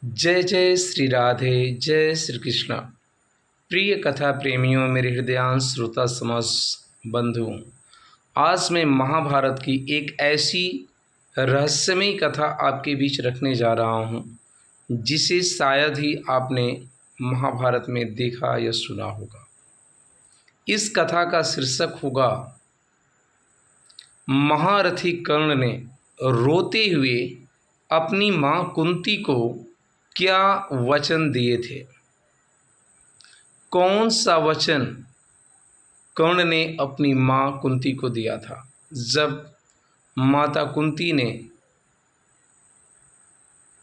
जय जय श्री राधे, जय श्री कृष्ण। प्रिय कथा प्रेमियों, मेरे हृदयांश श्रोता समाज बंधुओं, आज मैं महाभारत की एक ऐसी रहस्यमयी कथा आपके बीच रखने जा रहा हूँ जिसे शायद ही आपने महाभारत में देखा या सुना होगा। इस कथा का शीर्षक होगा महारथी कर्ण ने रोते हुए अपनी माँ कुंती को क्या वचन दिए थे। कौन सा वचन कर्ण ने अपनी माँ कुंती को दिया था जब माता कुंती ने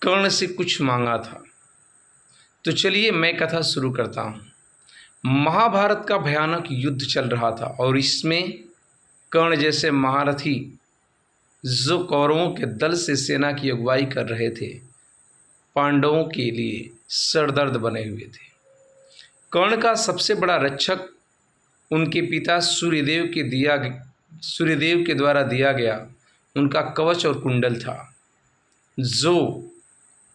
कर्ण से कुछ मांगा था। तो चलिए मैं कथा शुरू करता हूँ। महाभारत का भयानक युद्ध चल रहा था और इसमें कर्ण जैसे महारथी जो कौरवों के दल से सेना की अगुवाई कर रहे थे, पांडवों के लिए सरदर्द बने हुए थे। कर्ण का सबसे बड़ा रक्षक उनके पिता सूर्यदेव के द्वारा दिया गया उनका कवच और कुंडल था, जो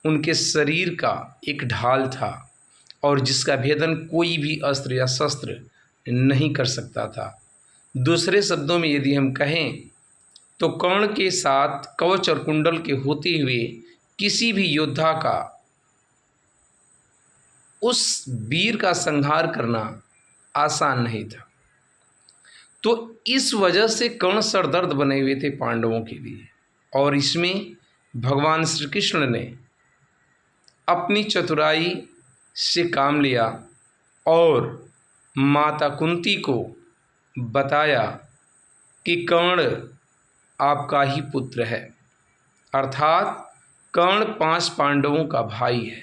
उनके शरीर का एक ढाल था और जिसका भेदन कोई भी अस्त्र या शस्त्र नहीं कर सकता था। दूसरे शब्दों में यदि हम कहें तो कर्ण के साथ कवच और कुंडल के होते हुए किसी भी योद्धा का उस वीर का संहार करना आसान नहीं था। तो इस वजह से कर्ण सरदर्द बने हुए थे पांडवों के लिए, और इसमें भगवान श्री कृष्ण ने अपनी चतुराई से काम लिया और माता कुंती को बताया कि कर्ण आपका ही पुत्र है, अर्थात कर्ण 5 पांडवों का भाई है।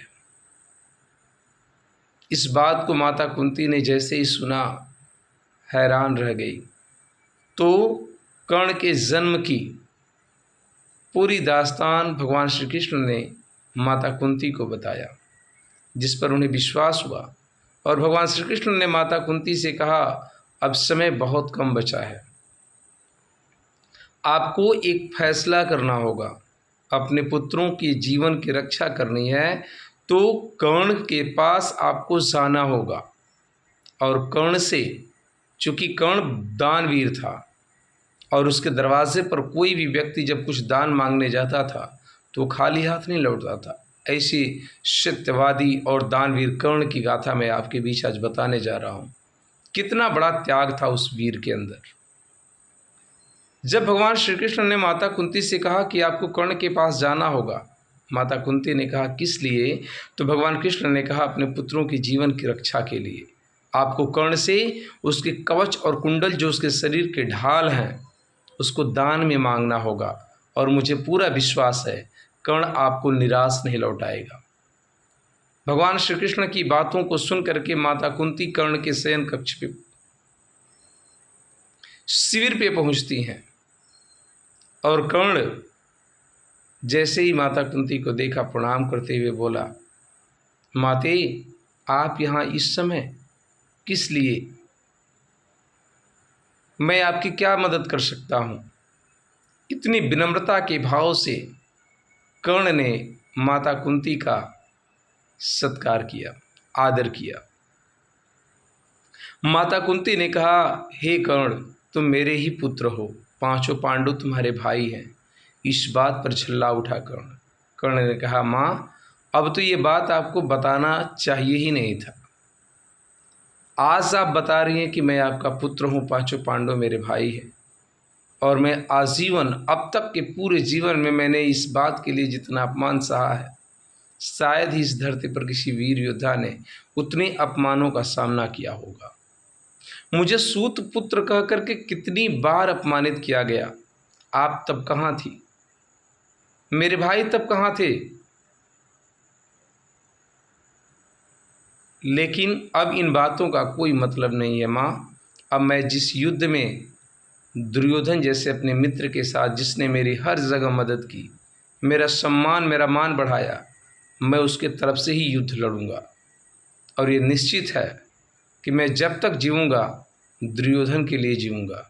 इस बात को माता कुंती ने जैसे ही सुना हैरान रह गई। तो कर्ण के जन्म की पूरी दास्तान भगवान श्री कृष्ण ने माता कुंती को बताया, जिस पर उन्हें विश्वास हुआ। और भगवान श्री कृष्ण ने माता कुंती से कहा, अब समय बहुत कम बचा है, आपको एक फैसला करना होगा, अपने पुत्रों के जीवन की रक्षा करनी है तो कर्ण के पास आपको जाना होगा। और कर्ण से, चूँकि कर्ण दानवीर था और उसके दरवाजे पर कोई भी व्यक्ति जब कुछ दान मांगने जाता था तो खाली हाथ नहीं लौटता था। ऐसे सत्यवादी और दानवीर कर्ण की गाथा मैं आपके बीच आज बताने जा रहा हूँ। कितना बड़ा त्याग था उस वीर के अंदर। जब भगवान श्री कृष्ण ने माता कुंती से कहा कि आपको कर्ण के पास जाना होगा, माता कुंती ने कहा किस लिए? तो भगवान कृष्ण ने कहा अपने पुत्रों की जीवन की रक्षा के लिए। आपको कर्ण से उसके कवच और कुंडल जो उसके शरीर के ढाल हैं उसको दान में मांगना होगा, और मुझे पूरा विश्वास है कर्ण आपको निराश नहीं लौटाएगा। भगवान श्री कृष्ण की बातों को सुन करके माता कुंती कर्ण के शयन कक्ष पे शिविर पे पहुंचती हैं, और कर्ण जैसे ही माता कुंती को देखा प्रणाम करते हुए बोला, माते आप यहाँ इस समय किस लिए? मैं आपकी क्या मदद कर सकता हूँ? इतनी विनम्रता के भाव से कर्ण ने माता कुंती का सत्कार किया, आदर किया। माता कुंती ने कहा, हे कर्ण, तुम मेरे ही पुत्र हो, 5 पांडव तुम्हारे भाई हैं। इस बात पर झल्ला उठा कर्ण। कर्ण ने कहा, माँ अब तो ये बात आपको बताना चाहिए ही नहीं था। आज आप बता रही हैं कि मैं आपका पुत्र हूँ, 5 पांडव मेरे भाई हैं, और मैं आजीवन, अब तक के पूरे जीवन में मैंने इस बात के लिए जितना अपमान सहा है, शायद ही इस धरती पर किसी वीर योद्धा ने उतने अपमानों का सामना किया होगा। मुझे सूत पुत्र कह करके कितनी बार अपमानित किया गया, आप तब कहाँ थी? मेरे भाई तब कहाँ थे? लेकिन अब इन बातों का कोई मतलब नहीं है माँ। अब मैं जिस युद्ध में दुर्योधन जैसे अपने मित्र के साथ, जिसने मेरी हर जगह मदद की, मेरा सम्मान, मेरा मान बढ़ाया, मैं उसके तरफ से ही युद्ध लड़ूंगा। और ये निश्चित है कि मैं जब तक जीऊँगा दुर्योधन के लिए जीऊँगा।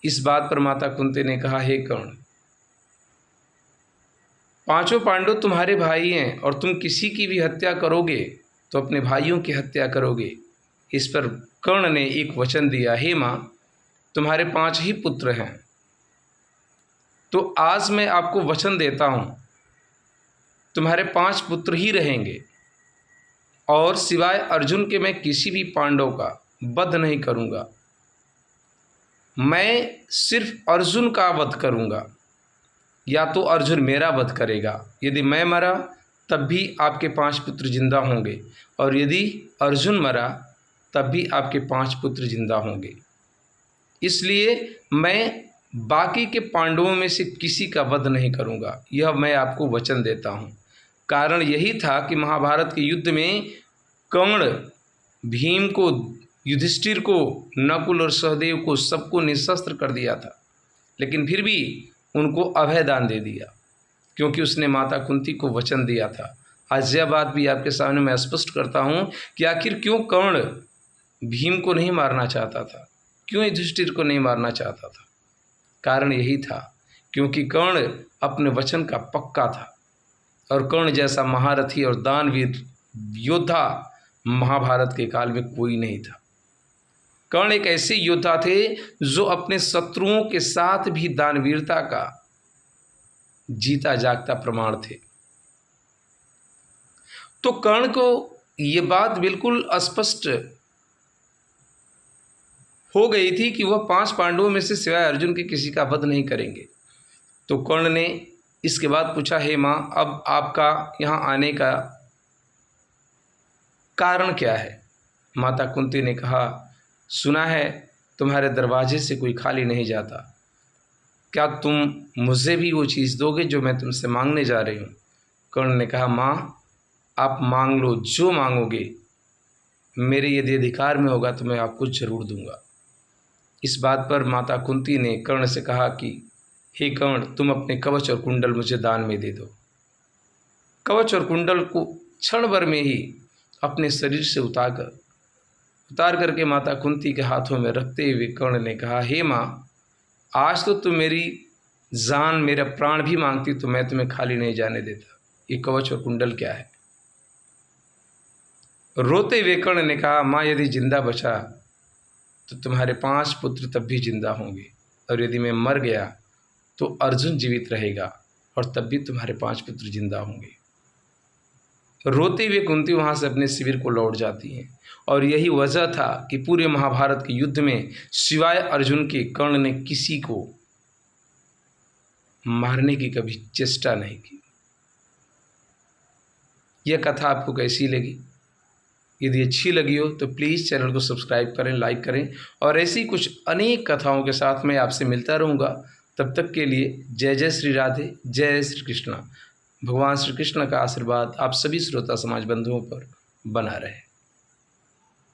इस बात पर माता कुंती ने कहा, हे कर्ण, पांचों पांडव तुम्हारे भाई हैं और तुम किसी की भी हत्या करोगे तो अपने भाइयों की हत्या करोगे। इस पर कर्ण ने एक वचन दिया, हे माँ, तुम्हारे 5 ही पुत्र हैं, तो आज मैं आपको वचन देता हूँ, तुम्हारे 5 पुत्र ही रहेंगे और सिवाय अर्जुन के मैं किसी भी पांडव का वध नहीं करूँगा। मैं सिर्फ अर्जुन का वध करूँगा, या तो अर्जुन मेरा वध करेगा। यदि मैं मरा तब भी आपके 5 पुत्र जिंदा होंगे, और यदि अर्जुन मरा तब भी आपके 5 पुत्र जिंदा होंगे। इसलिए मैं बाकी के पांडवों में से किसी का वध नहीं करूँगा, यह मैं आपको वचन देता हूँ। कारण यही था कि महाभारत के युद्ध में कर्ण भीम को, युधिष्ठिर को, नकुल और सहदेव को सबको निशस्त्र कर दिया था, लेकिन फिर भी उनको अभय दान दे दिया, क्योंकि उसने माता कुंती को वचन दिया था। आज यह बात भी आपके सामने मैं स्पष्ट करता हूँ कि आखिर क्यों कर्ण भीम को नहीं मारना चाहता था, क्यों युधिष्ठिर को नहीं मारना चाहता था। कारण यही था क्योंकि कर्ण अपने वचन का पक्का था, और कर्ण जैसा महारथी और दानवीर योद्धा महाभारत के काल में कोई नहीं था। कर्ण एक ऐसे योद्धा थे जो अपने शत्रुओं के साथ भी दानवीरता का जीता जागता प्रमाण थे। तो कर्ण को ये बात बिल्कुल स्पष्ट हो गई थी कि वह 5 पांडवों में से सिवाय अर्जुन के किसी का वध नहीं करेंगे। तो कर्ण ने इसके बाद पूछा, हे माँ, अब आपका यहाँ आने का कारण क्या है। माता कुंती ने कहा, सुना है तुम्हारे दरवाजे से कोई खाली नहीं जाता, क्या तुम मुझे भी वो चीज़ दोगे जो मैं तुमसे मांगने जा रही हूँ। कर्ण ने कहा, माँ, आप मांग लो, जो मांगोगे मेरे यदि अधिकार में होगा तो मैं आपको जरूर दूंगा। इस बात पर माता कुंती ने कर्ण से कहा कि हे कर्ण, तुम अपने कवच और कुंडल मुझे दान में दे दो। कवच और कुंडल को क्षण भर में ही अपने शरीर से उतार करके माता कुंती के हाथों में रखते हुए कर्ण ने कहा, हे माँ, आज तो तुम मेरी जान, मेरा प्राण भी मांगती तो मैं तुम्हें खाली नहीं जाने देता। ये कवच और कुंडल क्या है। रोते हुए कर्ण ने कहा, माँ, यदि जिंदा बचा तो तुम्हारे 5 पुत्र तब भी जिंदा होंगे, और यदि मैं मर गया तो अर्जुन जीवित रहेगा और तब भी तुम्हारे 5 पुत्र जिंदा होंगे। रोते हुए कुंती वहाँ से अपने शिविर को लौट जाती हैं। और यही वजह था कि पूरे महाभारत के युद्ध में सिवाय अर्जुन के कर्ण ने किसी को मारने की कभी चेष्टा नहीं की। यह कथा आपको कैसी लगी? यदि अच्छी लगी हो तो प्लीज़ चैनल को सब्सक्राइब करें, लाइक करें, और ऐसी कुछ अनेक कथाओं के साथ मैं आपसे मिलता रहूँगा। तब तक के लिए जय जय श्री राधे, जय श्री कृष्णा। भगवान श्री कृष्ण का आशीर्वाद आप सभी श्रोता समाज बंधुओं पर बना रहे।